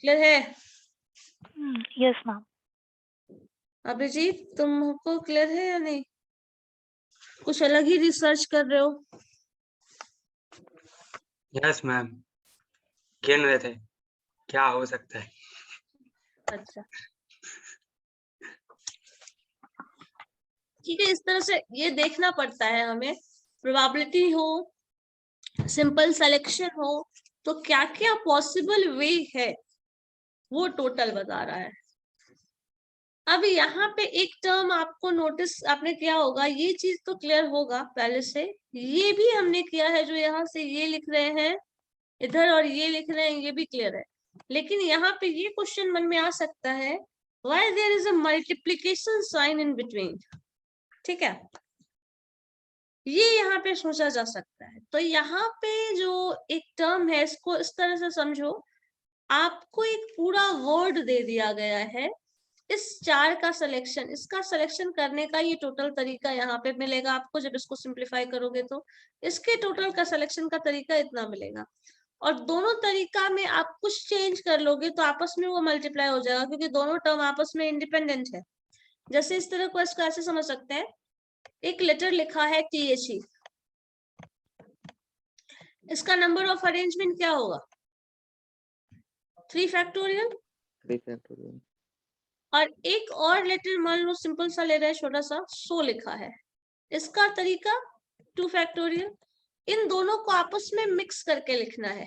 क्लियर है? Yes ma'am. अभिजीत तुमको क्लियर है या नहीं, कुछ अलग ही रिसर्च कर रहे हो? यस मैम, गिन रहे थे क्या हो सकता है। अच्छा ठीक है, इस तरह से ये देखना पड़ता है हमें, प्रोबेबिलिटी हो, सिंपल सिलेक्शन हो, तो क्या क्या पॉसिबल वे है वो टोटल बता रहा है। अब यहाँ पे एक टर्म आपको नोटिस आपने किया होगा, ये चीज तो क्लियर होगा पहले से, ये भी हमने किया है, जो यहाँ से ये लिख रहे हैं इधर और ये लिख रहे हैं ये भी क्लियर है। लेकिन यहाँ पे ये क्वेश्चन मन में आ सकता है, why there is a multiplication sign in between। ठीक है, ये यहाँ पे सोचा जा सकता है। तो यहाँ पे जो एक टर्म है इसको इस तरह से समझो, आपको एक पूरा वर्ड दे दिया गया है इस 4 का सिलेक्शन, इसका सिलेक्शन करने का ये टोटल तरीका यहाँ पे मिलेगा आपको। जब इसको सिंप्लीफाई करोगे तो इसके टोटल का सिलेक्शन का तरीका इतना मिलेगा, और दोनों तरीका में आप कुछ चेंज कर लोगे तो आपस में वो मल्टीप्लाई हो जाएगा, क्योंकि दोनों टर्म आपस में इंडिपेंडेंट है। जैसे इस तरह को इसको ऐसे समझ सकते हैं, एक लेटर लिखा है THE, इसका नंबर ऑफ अरेंजमेंट क्या होगा? 3 फैक्टोरियल। 3 फैक्टोरियल। और एक और लेटर मान लो सिंपल सा ले रहे हैं, छोटा सा 100 लिखा है, इसका तरीका 2 फैक्टोरियल। इन दोनों को आपस में मिक्स करके लिखना है।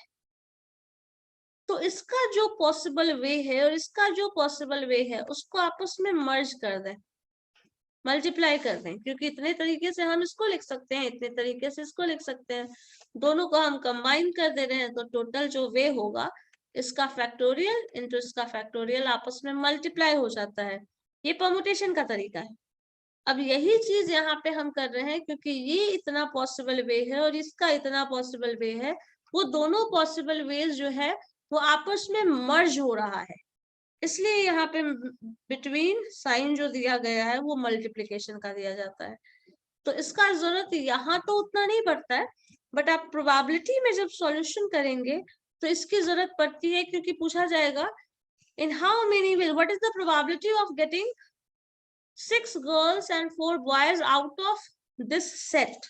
तो इसका जो पॉसिबल वे है और इसका जो पॉसिबल वे है उसको आपस में मर्ज कर दें, मल्टीप्लाई कर दें, क्योंकि इतने तरीके से हम इसको लिख सकते हैं, इतने तरीके से इसको लिख सकते हैं, दोनों को हम कंबाइन कर दे रहे हैं, तो टोटल जो वे होगा इसका फैक्टोरियल इंटू इसका फैक्टोरियल आपस में मल्टीप्लाई हो जाता है। ये परमुटेशन का तरीका है। अब यही चीज यहाँ पे हम कर रहे हैं, क्योंकि ये इतना पॉसिबल वे है और इसका इतना पॉसिबल वे है, वो दोनों पॉसिबल वेज जो है वो आपस में मर्ज हो रहा है, इसलिए यहाँ पे बिटवीन साइन जो दिया गया है वो मल्टीप्लिकेशन का दिया जाता है। तो इसका जरूरत यहाँ तो उतना नहीं पड़ता है, बट आप प्रोबेबिलिटी में जब सॉल्यूशन करेंगे तो इसकी जरूरत पड़ती है, क्योंकि पूछा जाएगा in how many ways what is the probability of getting 6 girls and 4 boys out of this set.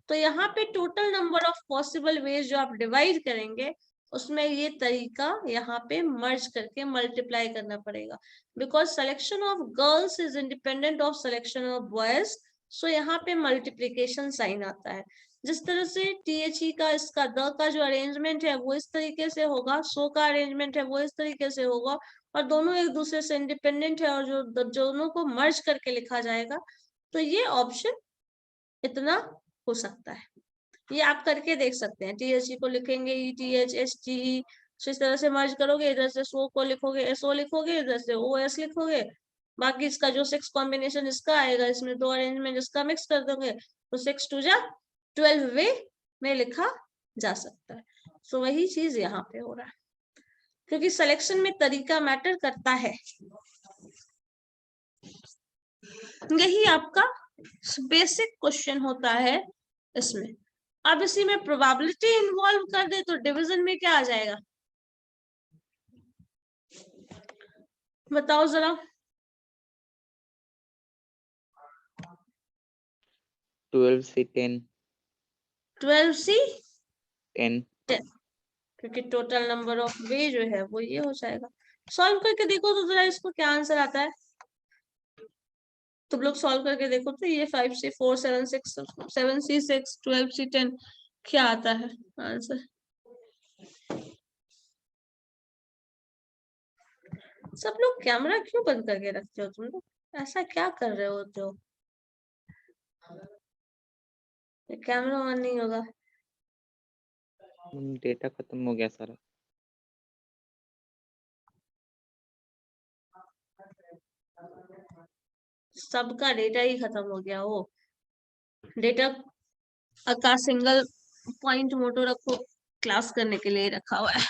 तो यहाँ पे total number of possible ways जो आप डिवाइड करेंगे उसमें ये तरीका यहाँ पे मर्ज करके मल्टीप्लाई करना पड़ेगा, because selection of girls is independent of selection of boys. So यहाँ पे मल्टीप्लीकेशन साइन आता है। जिस तरह से THE का इसका द का जो अरेंजमेंट है वो इस तरीके से होगा, सो का अरेंजमेंट है वो इस तरीके से होगा, और दोनों एक दूसरे से इंडिपेंडेंट है, और जो दोनों को मर्ज करके लिखा जाएगा, तो ये ऑप्शन इतना हो सकता है। ये आप करके देख सकते हैं। THE को लिखेंगे ETHSTE, इस तरह से मर्ज करोगे, इधर से SO को लिखोगे SO लिखोगे, इधर से OS लिखोगे, बाकी इसका जो 6 कॉम्बिनेशन इसका आएगा, इसमें 2 अरेंजमेंट इसका मिक्स कर दोगे, तो 6 2 जा 12 वे में लिखा जा सकता है। सो वही चीज यहाँ पे हो रहा है, क्योंकि सिलेक्शन में तरीका मैटर करता है। यही आपका बेसिक क्वेश्चन होता है इसमें। अब इसी में प्रोबेबिलिटी इन्वॉल्व कर दे तो डिवीजन में क्या आ जाएगा, बताओ जरा। 12C 10 12C 10 क्योंकि टोटल नंबर ऑफ वे जो है वो ये हो जाएगा। सॉल्व करके देखो तो जरा इसको क्या आंसर आता है। तुम लोग सॉल्व करके देखो तो ये 5C 4 7 6 7C 6 12C 10 क्या आता है आंसर। सब लोग कैमरा क्यों बंद करके रखते हो, तुम लोग ऐसा क्या कर रहे होते हो? कैमरा ऑन नहीं होगा। डेटा खत्म हो गया सारा। सबका डेटा ही खत्म हो गया हो। डेटा का सिंगल पॉइंट मोटो रखो, क्लास करने के लिए रखा हुआ है।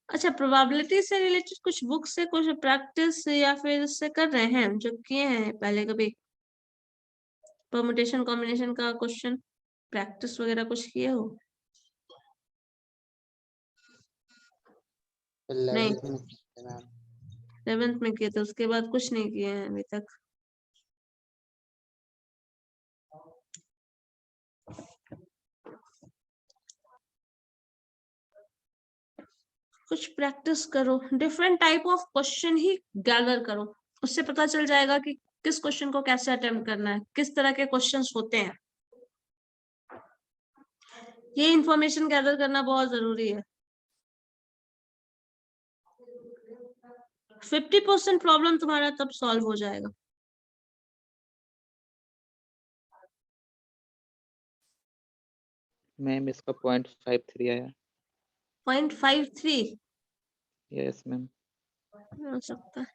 अच्छा, प्रोबेबिलिटी से रिलेटेड कुछ बुक से कुछ प्रैक्टिस या फिर इससे कर रहे हैं जो किए हैं पहले कभी, परमुटेशन कॉम्बिनेशन का क्वेश्चन प्रैक्टिस वगैरह कुछ किए हो? नहीं, 11th में किए थे, उसके बाद कुछ नहीं किए हैं अभी तक। कुछ प्रैक्टिस करो, different type of question he gather करो, उससे पता चल जाएगा कि किस क्वेश्चन को कैसे अटेम्प्ट करना है, किस तरह के क्वेश्चंस होते हैं। ये इंफॉर्मेशन गैदर करना बहुत जरूरी है। 50% प्रॉब्लम तुम्हारा तब सॉल्व हो जाएगा। मैम इसका 0.53 आया। 0.53 यस मैम। हो सकता है।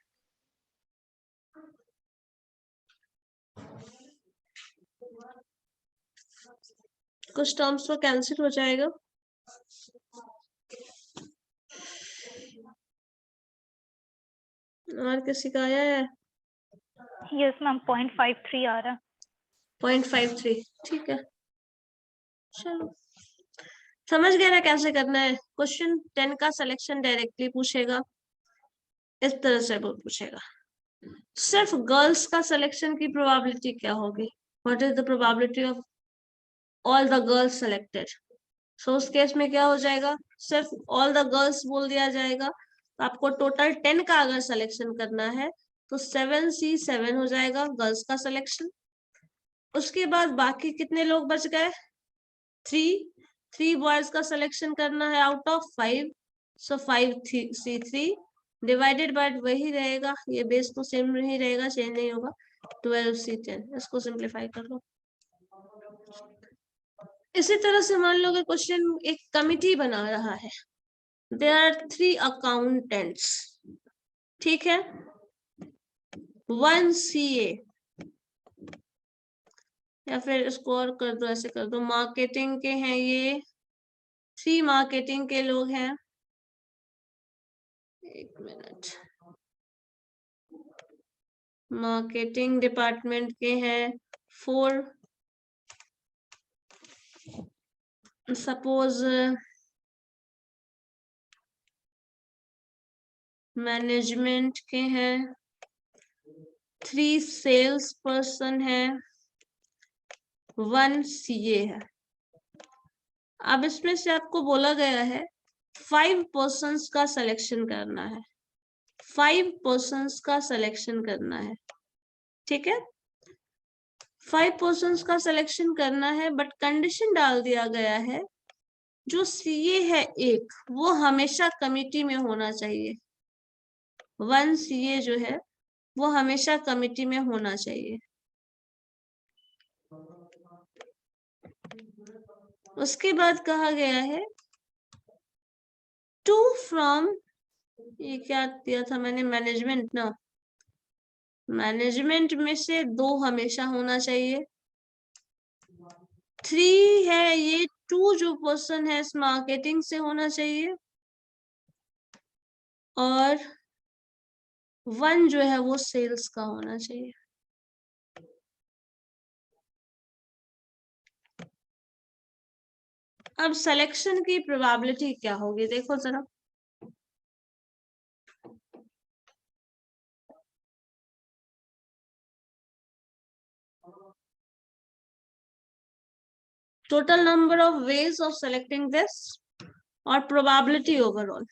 कुछ टर्म्स तो कैंसिल हो जाएगा। और किसी का आया है? यस मैम 0.53 आ रहा है। 0.53 ठीक है, चलो समझ गए ना कैसे करना है। क्वेश्चन 10 का सिलेक्शन डायरेक्टली पूछेगा, इस तरह से वो पूछेगा। सिर्फ गर्ल्स का सिलेक्शन की प्रोबेबिलिटी क्या होगी? What is the probability of all the girls selected? So उस केस में क्या हो जाएगा, सिर्फ ऑल द गर्ल्स बोल दिया जाएगा। तो आपको टोटल 10 का अगर सिलेक्शन करना है तो 7C7 हो जाएगा गर्ल्स का सिलेक्शन। उसके बाद बाकी कितने लोग बच गए? 3 बॉयज का सिलेक्शन करना है out of 5, so 5C3 divided by वही रहेगा, ये बेस तो सेम ही रहेगा, चेंज नहीं होगा, 12C10। इसको सिंप्लीफाई कर लो। इसी तरह से मान लो कि क्वेश्चन एक कमिटी बना रहा है, देयर आर 3 अकाउंटेंट्स, ठीक है, 1 CA, या फिर इसको और कर दो, ऐसे कर दो, मार्केटिंग के हैं ये 3 मार्केटिंग के लोग हैं। एक मिनट, मार्केटिंग डिपार्टमेंट के हैं 4, सपोज मैनेजमेंट के हैं 3 सेल्स पर्सन है, 1 CA है। अब इसमें से आपको बोला गया है 5 पर्सन्स का सिलेक्शन करना है, 5 पर्सन्स का सिलेक्शन करना है, ठीक है, 5 पर्सन्स का सिलेक्शन करना है। बट कंडीशन डाल दिया गया है जो CA है एक, वो हमेशा कमिटी में होना चाहिए। 1 CA जो है वो हमेशा कमिटी में होना चाहिए। उसके बाद कहा गया है 2 फ्रॉम, ये क्या दिया था मैंने, मैनेजमेंट ना, मैनेजमेंट में से 2 हमेशा होना चाहिए। 3 है ये, 2 जो पर्सन है इस मार्केटिंग से होना चाहिए, और 1 जो है वो सेल्स का होना चाहिए। अब सिलेक्शन की प्रोबेबिलिटी क्या होगी देखो जरा। Total number of ways of selecting this और प्रोबेबिलिटी ओवरऑल।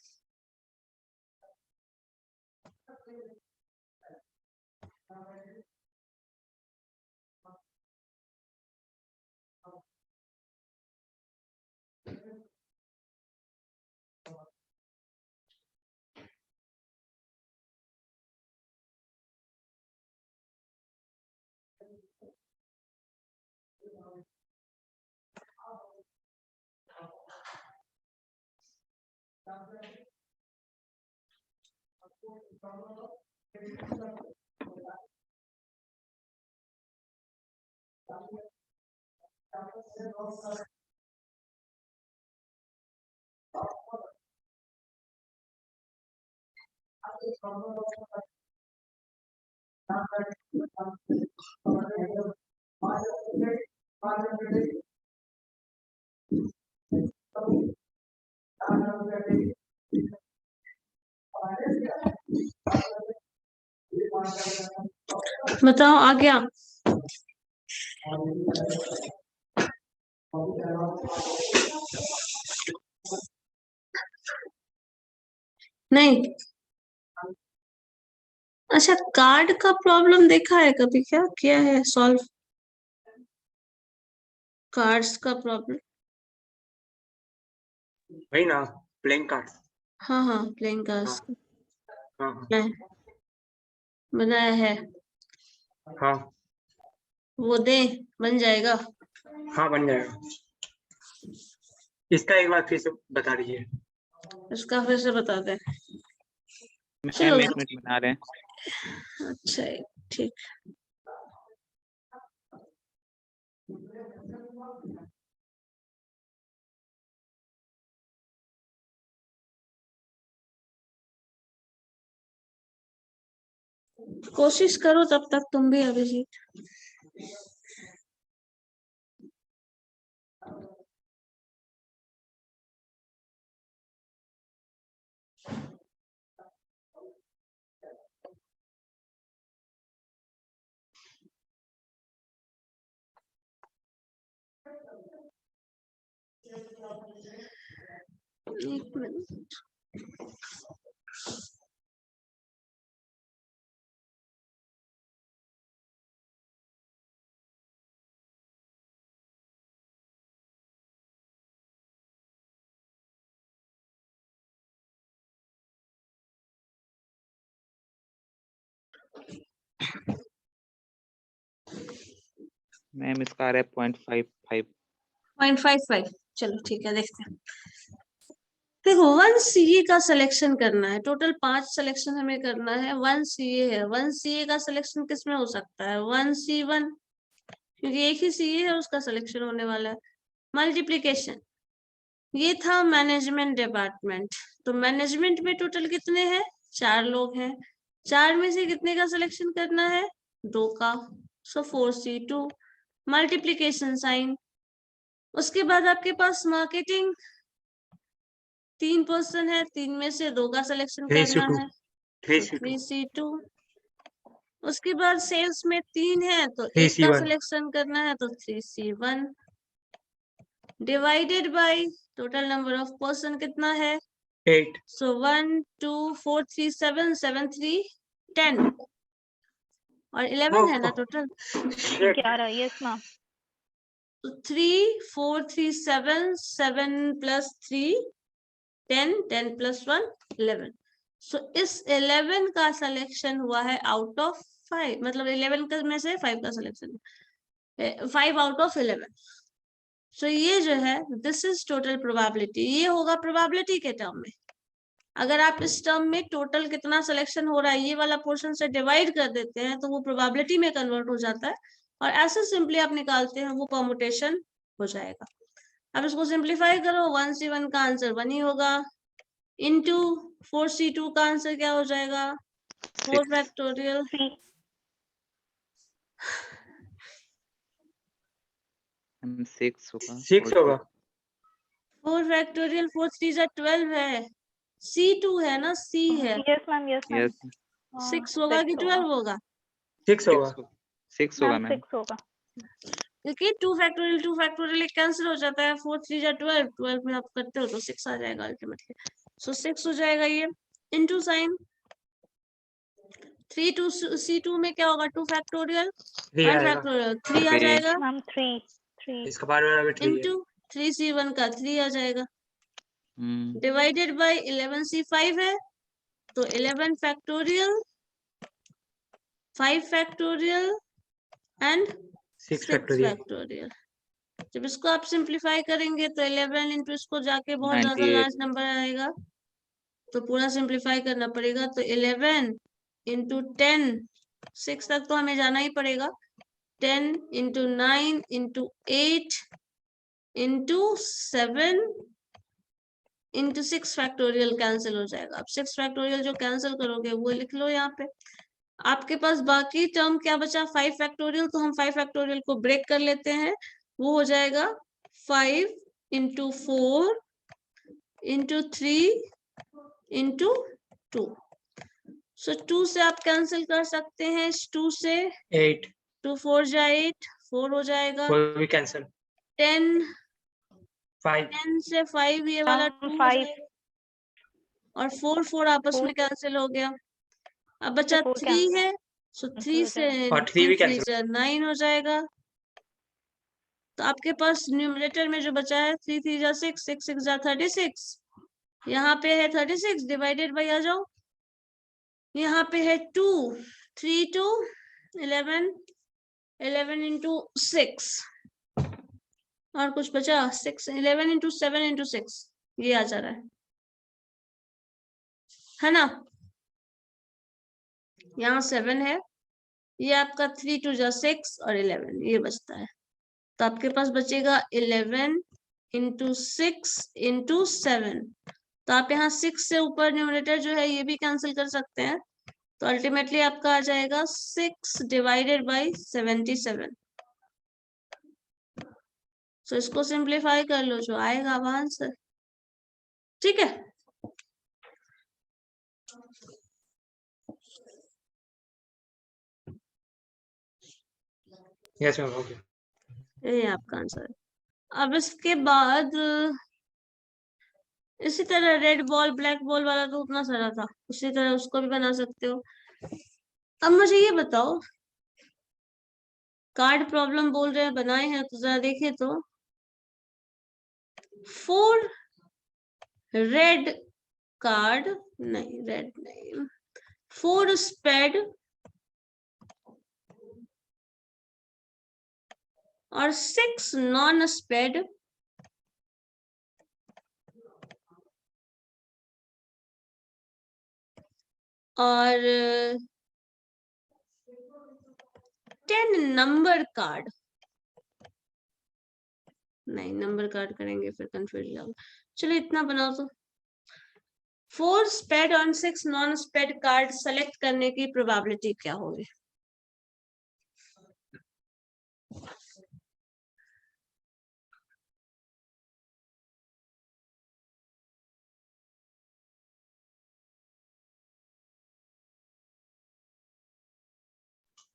बताओ आ गया? नहीं, अच्छा कार्ड का प्रॉब्लम देखा है कभी, क्या किया है सॉल्व कार्ड्स का प्रॉब्लम? वही ना, प्लेइंग कार्ड। हाँ हाँ, प्लेइंग कार्ड्स हाँ हाँ बनाया है, हाँ वो दे बन जाएगा। हाँ, बन जाएगा। इसका एक बार फिर से बता दीजिए। इसका फिर से बता दे। मैम 1 मिनट बना रहे हैं। अच्छा ठीक। कोशिश करो तब तक तुम भी अभिजीत। एक मिनट। मैम इसका आ रहा है 0.55। 0.55। चलो ठीक है, देखते हैं। देखो 1 CA का सिलेक्शन करना है, टोटल 5 सिलेक्शन हमें करना है। 1 CA है, 1 CA का सिलेक्शन किस में हो सकता है? 1 C1, क्योंकि एक ही CA है उसका सिलेक्शन होने वाला है। मल्टीप्लीकेशन, ये था मैनेजमेंट डिपार्टमेंट। तो मैनेजमेंट में टोटल कितने हैं? 4 लोग हैं। 4 में से कितने का सिलेक्शन करना है? 2 का। सो 4C2 मल्टीप्लीकेशन साइन। उसके बाद आपके पास मार्केटिंग 3 पर्सन है, 3 में से 2 का सिलेक्शन करना 3C2 है, 3C2 3C2। उसके बाद सेल्स में 3 है तो 1 का 3C1 सिलेक्शन करना है, तो 3C1 divided by total number of person कितना है? 8 सो 1 2 4 3 7 7 3 10 और 11 है ना total. Shit. 11, yes ma'am. 3 4 3 7 7 plus 3 10 10 plus 1 11। सो इस 11 का सिलेक्शन हुआ है आउट ऑफ 5, मतलब 11 में से 5 का सिलेक्शन, 5 आउट ऑफ 11। सो ये जो है दिस इज टोटल प्रोबेबिलिटी। ये होगा प्रोबेबिलिटी के टर्म में। अगर आप इस टर्म में टोटल कितना सिलेक्शन हो रहा है ये वाला पोर्शन से डिवाइड कर देते हैं तो वो प्रोबेबिलिटी में कन्वर्ट हो जाता है, और ऐसे सिंपली आप निकालते हैं, वो परमुटेशन हो जाएगा। अब इसको सिंप्लीफाई करो, 1C1 का आंसर 1 ही होगा, इनटू 4C2 का आंसर क्या हो जाएगा? 4 फैक्टोरियल 3। 6 होगा। 6 होगा। 4 फैक्टोरियल 4 3 जा 12 है, C2 है ना, C है। Yes ma'am, yes ma'am. Yes 6 होगा कि 12 होगा? 6 होगा। 6 होगा मैम मैम। 6 होगा। देखिए 2 फैक्टोरियल कैंसिल हो जाता है, 4 3 जा 12, 12 में आप करते हो तो 6 आ जाएगा अल्टीमेटली। सो 6 हो जाएगा ये, इनटू साइन 3 2 C2 में क्या होगा? 2 फैक्टोरियल 3 1 आएगा। फैक्टोरियल 3 आ 3 जाएगा, मैम 3। इसका बार बार अभी 3 है। इनटू 3C1 का 3 आ जाएगा, हम्म डिवाइडेड बाय 11C5 है तो 11 factorial 5 factorial and 6 6 factorial. Factorial. जब इसको आप सिंप्लीफाई करेंगे तो 11 इंटू इसको जाके बहुत ज्यादा 98। लार्ज नंबर आएगा, तो पूरा सिंप्लीफाई करना पड़ेगा। तो 11 इंटू 10, 6 तक तो हमें जाना ही पड़ेगा, 10 into 9 into 8 into 7 into 6 factorial cancel हो जाएगा। अब 6 फैक्टोरियल जो कैंसिल करोगे वो लिख लो यहाँ पे। आपके पास बाकी टर्म क्या बचा? 5 फैक्टोरियल, तो हम 5 फैक्टोरियल को ब्रेक कर लेते हैं, वो हो जाएगा 5 इंटू 4 इंटू 3 इंटू 2। सो 2 से आप कैंसिल कर सकते हैं, 2 से 8 2 4 जा 8, 4 हो जाएगा, वो भी कैंसिल। 10 5 10 से 5 ये वाला 2 हो 5 जाएगा, और 4 4 आपस 4 में कैंसिल हो गया। अब बचा 4 3 है, सो 3 हो से जाएगा। और 3 भी 3 कैंसिल। 9 हो जाएगा। तो आपके पास न्यूमरेटर में जो बचा है 3 3 जा 6, 6 6 जा 36, यहाँ पे है 36 डिवाइडेड बाई, आ जाओ यहाँ पे है 2 3 2 11 11 इंटू 6, और कुछ बचा 6 11 इंटू 7 इंटू 6, ये आ जा रहा है ना। यहाँ 7 है, ये आपका 3 2 जा 6 और 11 ये बचता है। तो आपके पास बचेगा 11 इंटू 6 इंटू 7। तो आप यहाँ 6 से ऊपर न्यूमरेटर जो है ये भी कैंसिल कर सकते हैं, तो अल्टीमेटली आपका आ जाएगा 6 डिवाइडेड बाई 77। तो इसको सिंप्लीफाई कर लो, जो आएगा अब आंसर। ठीक है, यस मैम, ओके। ये आपका आंसर है। अब इसके बाद इसी तरह रेड बॉल ब्लैक बॉल वाला तो उतना सारा था, उसी तरह उसको भी बना सकते हो। अब मुझे ये बताओ, कार्ड प्रॉब्लम बोल रहे हैं बनाए हैं, तो जरा देखिए तो 4 रेड कार्ड, नहीं रेड नहीं, 4 स्पेड और 6 नॉन स्पेड और 10 नंबर कार्ड। नहीं, नंबर कार्ड करेंगे फिर कंफ्यूज होगा। चलो इतना बनाओ तो 4 स्पेड और 6 नॉन स्पेड कार्ड सेलेक्ट करने की प्रोबेबिलिटी क्या होगी?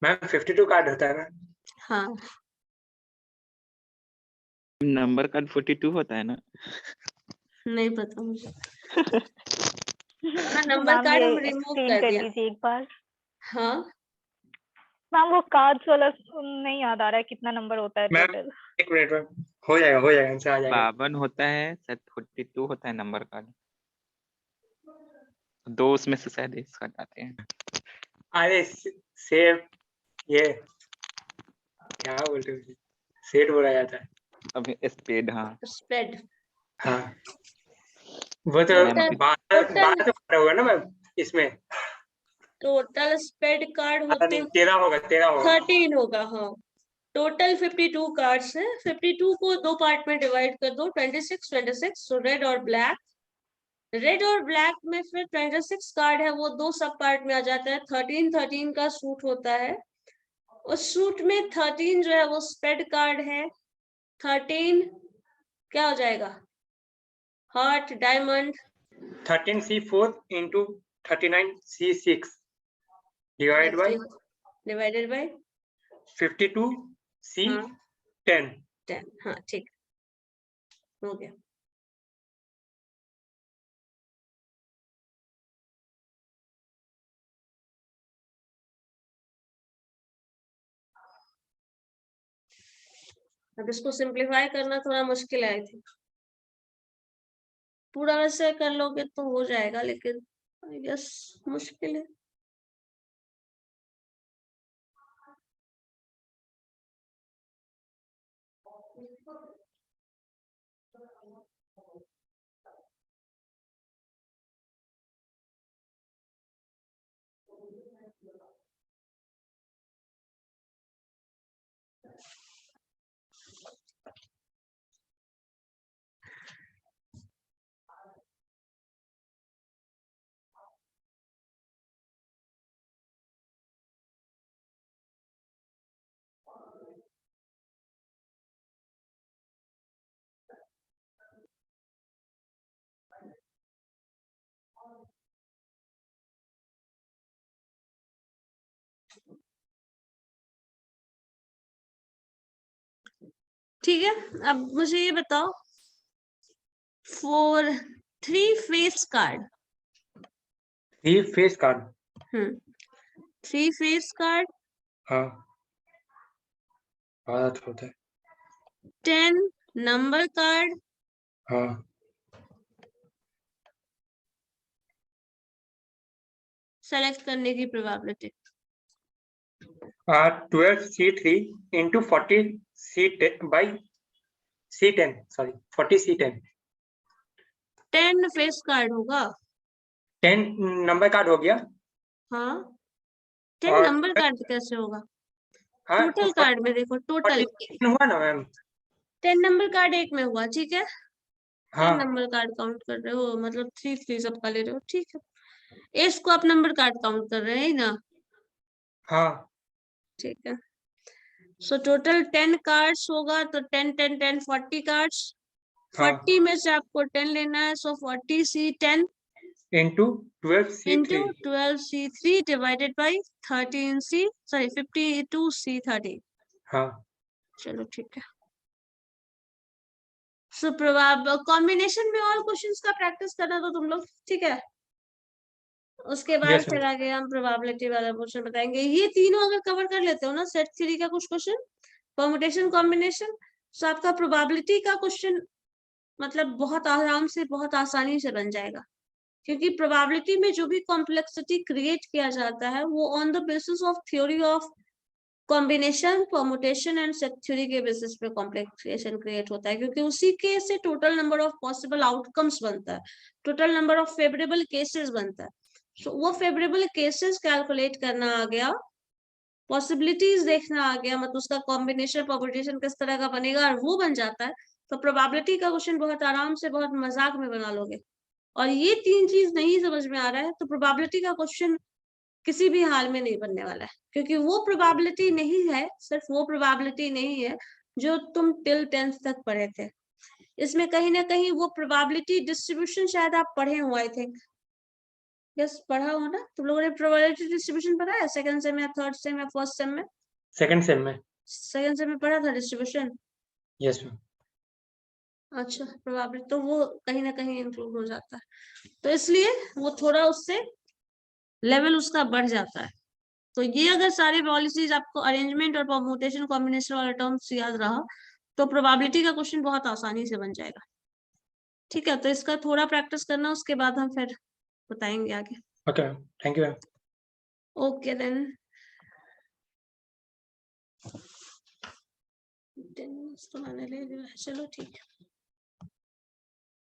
मैम 52 कार्ड होता है ना? हाँ, नंबर कार्ड 42 होता है ना? नहीं पता मुझे। हाँ, नंबर मैम कार्ड ये हम रिमूव एक्सप्लेन कर कर दिया। दीजिए एक बार। हाँ, मैम वो कार्ड्स वाला नहीं याद आ रहा है कितना नंबर होता है मैम टोटल। एक मिनट मैम, हो जाएगा आंसर आ जाएगा। 52 होता है शायद, 42 होता है नंबर कार्ड। 2 उसमें से शायद इसका जाते हैं। अरे सेव, ये क्या बोलते हैं, सेट बोला जाता है। अब स्पेड, हाँ स्पेड हाँ, वो तो टोटल 12 तो कार्ड होगा ना मैम इसमें? टोटल स्पेड कार्ड होते नहीं, 13 होगा 13 होगा। हाँ, टोटल 52 कार्ड्स है। 52 को 2 पार्ट में डिवाइड कर दो, 26 26, तो रेड और ब्लैक। रेड और ब्लैक में फिर 26 कार्ड है, वो 2 सब पार्ट में आ जाता है। 13 13 का सूट होता है, उस सूट में 13 जो है वो स्पेड कार्ड है। 13 क्या हो जाएगा? Heart, diamond. 13C4 into 39C6 divided by divided by 52C10। 10। हाँ ठीक, हो गया। अब इसको सिंप्लीफाई करना थोड़ा मुश्किल है, आई थिंक। पूरा वैसे कर लोगे तो हो जाएगा, लेकिन आई गेस मुश्किल है। ठीक है, अब मुझे ये बताओ, 3 face card. 3 face card, 3 face card, हाँ बात होता है, 10 नंबर कार्ड, हाँ सेलेक्ट करने की probability. 12C3 into 40C10 by C10, sorry 40C10। 10 face card होगा। 10 नंबर कार्ड हो गया। हाँ, 10 और नंबर कार्ड कैसे होगा? हाँ, टोटल कार्ड में देखो, टोटल 40 हुआ ना मैम? 10 नंबर कार्ड एक में हुआ, ठीक है। 10 हाँ नंबर कार्ड काउंट कर रहे हो, मतलब 3 सबका ले रहे हो, ठीक है। एस को आप नंबर कार्ड काउंट कर रहे हैं ना? हाँ ठीक है। सो टोटल 10 कार्ड्स होगा तो 10 10 10 40 कार्ड्स। हाँ 40 में से आपको 10 लेना है, सो 40 C10 into 12C3 into 12C3 divided by 52C30। हाँ चलो ठीक है। सो कॉम्बिनेशन में और क्वेश्चंस का प्रैक्टिस करना तो तुम लोग, ठीक है। उसके बाद Yes, फिर ma'am. आगे हम प्रोबेबिलिटी वाला क्वेश्चन बताएंगे। ये तीनों अगर कवर कर लेते हो ना, सेट थ्री का कुछ क्वेश्चन, परमुटेशन, कॉम्बिनेशन, तो आपका प्रोबेबिलिटी का क्वेश्चन मतलब बहुत आराम से, बहुत आसानी से बन जाएगा। क्योंकि प्रोबेबिलिटी में जो भी कॉम्प्लेक्सिटी क्रिएट किया जाता है वो on the basis of theory of combination, permutation and set theory के बेसिस पे कॉम्प्लेक्सेशन क्रिएट होता है, क्योंकि उसी के से total number of possible outcomes बनता है, total number of favourable cases बनता है। So, वो फेवरेबल केसेस कैलकुलेट करना आ गया, पॉसिबिलिटीज देखना आ गया, मतलब उसका कॉम्बिनेशन परमुटेशन किस तरह का बनेगा और वो बन जाता है, तो प्रोबेबिलिटी का क्वेश्चन बहुत आराम से, बहुत मजाक में बना लोगे। और ये तीन चीज नहीं समझ में आ रहा है तो प्रोबेबिलिटी का क्वेश्चन किसी भी हाल में नहीं बनने वाला है, क्योंकि वो प्रोबेबिलिटी नहीं है, सिर्फ वो प्रोबेबिलिटी नहीं है जो तुम टिल 10th तक पढ़े थे। इसमें कहीं ना कहीं वो प्रोबेबिलिटी डिस्ट्रीब्यूशन शायद आप पढ़े हो, आई थिंक। यस, पढ़ा हो ना तुम लोगों ने? प्रोबेबिलिटी डिस्ट्रीब्यूशन पढ़ा है सेकंड सेम या थर्ड सेम या फर्स्ट सेम में? सेकंड सेम में। सेकंड सेम में पढ़ा था डिस्ट्रीब्यूशन? Yes ma'am. अच्छा, प्रोबेबिलिटी तो वो कहीं ना कहीं इंक्लूड हो जाता है, तो इसलिए वो थोड़ा उससे लेवल उसका बढ़ जाता है। तो ये अगर सारे पॉलिसीज आपको अरेंजमेंट और परमुटेशन कॉम्बिनेशन वाला टर्म्स याद रहा तो प्रोबेबिलिटी का क्वेश्चन बहुत आसानी से बन जाएगा। ठीक है, तो इसका थोड़ा प्रैक्टिस करना, उसके बाद हम फिर बताएंगे आगे। Okay ma'am, thank you ma'am. Okay then, 10 minutes तो मैंने ले लिया है, चलो ठीक है।